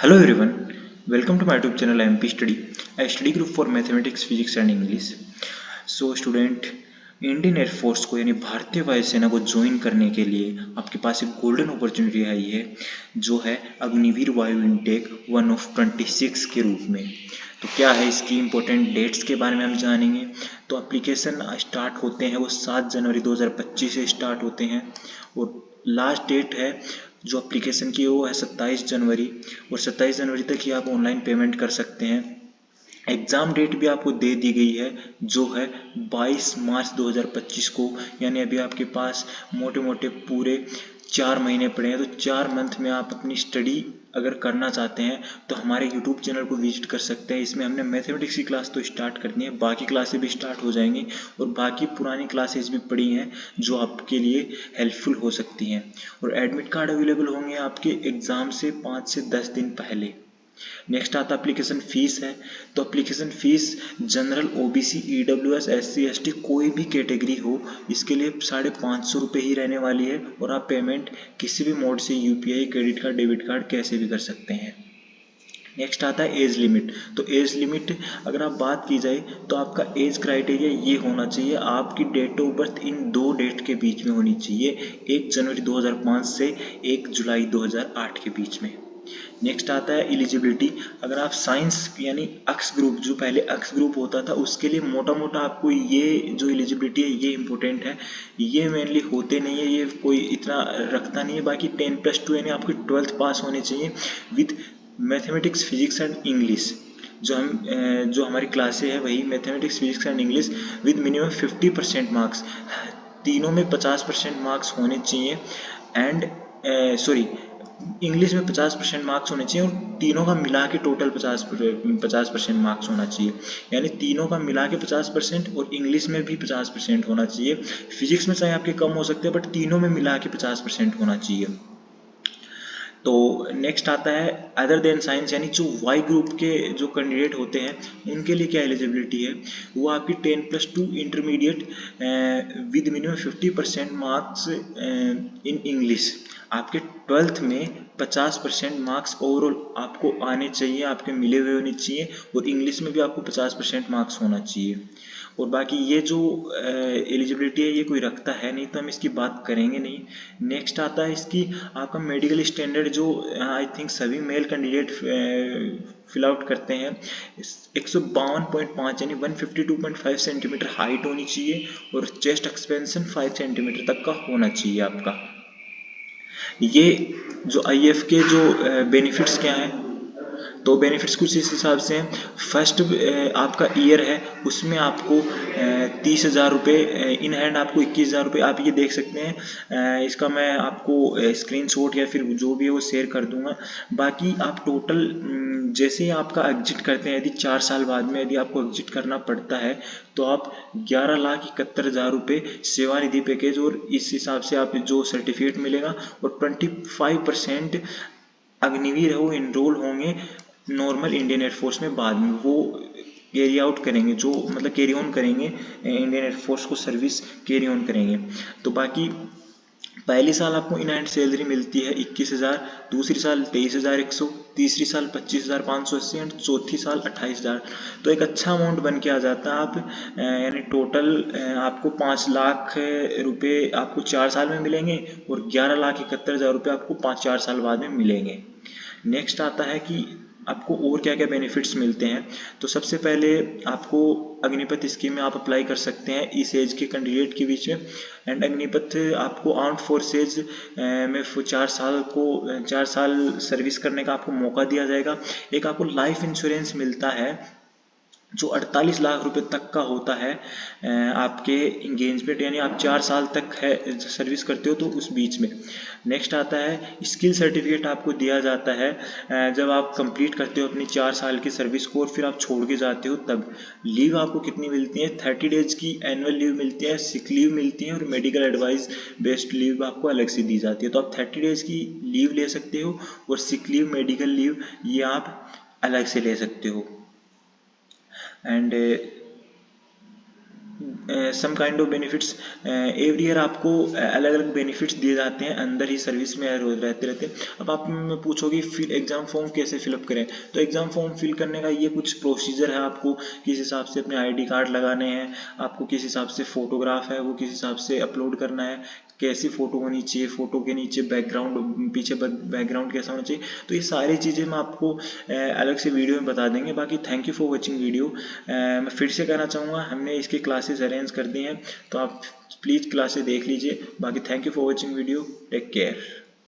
Hello everyone, welcome to my YouTube channel MP Study, a study group for mathematics, physics and English. So student, Indian air force को यानी भारतीय वायुसेना को join करने के लिए आपके पास एक गोल्डन अपॉर्चुनिटी आई है, जो है अग्निवीर वायु इनटेक 1 ऑफ 26 के रूप में। तो क्या है इसकी इंपॉर्टेंट डेट्स के बारे में हम जानेंगे। तो एप्लीकेशन स्टार्ट होते हैं वो 7 जनवरी 2025 से स्टार्ट होते हैं और लास्ट डेट है जो एप्लीकेशन की वो है 27 जनवरी, और 27 जनवरी तक ही आप ऑनलाइन पेमेंट कर सकते हैं। एग्ज़ाम डेट भी आपको दे दी गई है जो है 22 मार्च 2025 को, यानी अभी आपके पास मोटे मोटे पूरे 4 महीने पड़े हैं। तो 4 मंथ में आप अपनी स्टडी अगर करना चाहते हैं तो हमारे यूट्यूब चैनल को विजिट कर सकते हैं। इसमें हमने मैथमेटिक्स की क्लास तो स्टार्ट कर दी है, बाकी क्लासेस भी स्टार्ट हो जाएंगी और बाकी पुरानी क्लासेस भी पड़ी हैं जो आपके लिए हेल्पफुल हो सकती हैं। और एडमिट कार्ड अवेलेबल होंगे आपके एग्ज़ाम से 5 से 10 दिन पहले। नेक्स्ट आता एप्लीकेशन फीस है। तो application fees general, OBC, EWS, SC, ST कोई भी कैटेगरी हो, इसके लिए 550 रुपये ही रहने वाली है और आप पेमेंट किसी भी मोड से UPI, credit card, debit card कैसे भी कर सकते हैं। नेक्स्ट आता है एज लिमिट। तो एज लिमिट अगर आप बात की जाए तो आपका एज क्राइटेरिया ये होना चाहिए, आपकी डेट ऑफ बर्थ इन दो डेट के बीच में होनी चाहिए, 1 जनवरी 2005 से 1 जुलाई 2008 के बीच में। नेक्स्ट आता है एलिजिबिलिटी। अगर आप साइंस यानी अक्स ग्रुप, जो पहले अक्स ग्रुप होता था, उसके लिए मोटा मोटा आपको ये जो एलिजिबिलिटी है ये इंपॉर्टेंट है। ये मेनली होते नहीं है, ये कोई इतना रखता नहीं है। बाकी 10+2 यानी आपकी 12th पास होनी चाहिए with mathematics, physics and English. जो हमारी क्लासें हैं वही mathematics, physics and English with minimum 50% marks. तीनों में 50% मार्क्स होने चाहिए एंड इंग्लिश में 50% मार्क्स होने चाहिए और तीनों का मिला के टोटल 50% मार्क्स होना चाहिए। यानी तीनों का मिला के 50% और इंग्लिश में भी 50% होना चाहिए। फिजिक्स में चाहे आपके कम हो सकते हैं बट तीनों में मिला के 50% होना चाहिए। तो नेक्स्ट आता है अदर देन साइंस, यानी जो वाई ग्रुप के जो कैंडिडेट होते हैं उनके लिए क्या एलिजिबिलिटी है। वो आपकी 10+2 intermediate with minimum 50% marks in English. आपके 12th में 50% मार्क्स ओवरऑल आपको आने चाहिए, आपके मिले हुए होने चाहिए और इंग्लिश में भी आपको 50% मार्क्स होना चाहिए। और बाकी ये जो एलिजिबिलिटी है ये कोई रखता है नहीं, तो हम इसकी बात करेंगे नहीं। नेक्स्ट आता है इसकी आपका मेडिकल स्टैंडर्ड, जो आई थिंक सभी मेल कैंडिडेट फिल आउट करते हैं। 152.5 यानी 152.5 सेंटीमीटर हाइट होनी चाहिए और चेस्ट एक्सपेंशन 5 सेंटीमीटर तक का होना चाहिए आपका। ये जो आईएफ के जो बेनिफिट्स क्या हैं, तो बेनिफिट्स कुछ इस हिसाब से हैं। फर्स्ट आपका ईयर है, उसमें आपको 30,000 रुपये इन हैंड, आपको 21,000 रुपये आप ये देख सकते हैं। इसका मैं आपको स्क्रीनशॉट या फिर जो भी है वो शेयर कर दूंगा। बाकी आप टोटल जैसे ही आपका एग्जिट करते हैं, यदि 4 साल बाद में यदि आपको एग्जिट करना पड़ता है तो आप 11,71,000 रुपये सेवानिधि पैकेज और इस हिसाब से आप जो सर्टिफिकेट मिलेगा और 25% अग्निवीर है वो इनरोल होंगे नॉर्मल इंडियन एयरफोर्स में। बाद में वो कैरी आउट करेंगे, जो मतलब कैरी ऑन करेंगे, इंडियन एयरफोर्स को सर्विस कैरी ऑन करेंगे। तो बाकी पहली साल आपको इन हैंड सैलरी मिलती है 21,000, दूसरी साल 23,100, तीसरी साल 25,580 एंड चौथी साल 28,000। तो एक अच्छा अमाउंट बन के आ जाता है। आप यानी टोटल आपको 5 लाख रुपये आपको 4 साल में मिलेंगे और 11,71,000 रुपये आपको 5-4 साल बाद में मिलेंगे। नेक्स्ट आता है कि आपको और क्या क्या बेनिफिट्स मिलते हैं। तो सबसे पहले आपको अग्निपथ स्कीम में आप अप्लाई कर सकते हैं इस एज के कैंडिडेट के बीच में। एंड अग्निपथ आपको आर्म्ड फोर्सेज में 4 साल सर्विस करने का आपको मौका दिया जाएगा। एक आपको लाइफ इंश्योरेंस मिलता है जो 48 लाख रुपए तक का होता है आपके इंगेजमेंट, यानी आप 4 साल तक है सर्विस करते हो तो उस बीच में। नेक्स्ट आता है स्किल सर्टिफिकेट आपको दिया जाता है जब आप कंप्लीट करते हो अपनी 4 साल की सर्विस को और फिर आप छोड़ के जाते हो तब। लीव आपको कितनी मिलती है, 30 डेज की एनुअल लीव मिलती है, सिक लीव मिलती है और मेडिकल एडवाइस बेस्ड लीव आपको अलग से दी जाती है। तो आप 30 डेज की लीव ले सकते हो और सिक लीव, मेडिकल लीव ये आप अलग से ले सकते हो। And some kind of benefits every year आपको अलग अलग बेनिफिट्स दिए जाते हैं, अंदर ही सर्विस में रहते रहते हैं। अब आप पूछोगे फिर एग्जाम फॉर्म कैसे फिलअप करें, तो एग्जाम फॉर्म फिल करने का ये कुछ प्रोसीजर है। आपको किस हिसाब से अपने आईडी कार्ड लगाने हैं, आपको किस हिसाब से फोटोग्राफ है वो किस हिसाब से अपलोड करना है, कैसी फोटो होनी चाहिए, फोटो के नीचे बैकग्राउंड, पीछे बैकग्राउंड कैसा होना चाहिए, तो ये सारी चीज़ें मैं आपको अलग से वीडियो में बता देंगे। बाकी thank you for watching video. मैं फिर से कहना चाहूँगा हमने इसकी क्लासेस अरेंज कर दी हैं, तो आप प्लीज़ क्लासेस देख लीजिए। बाकी thank you for watching video, take care.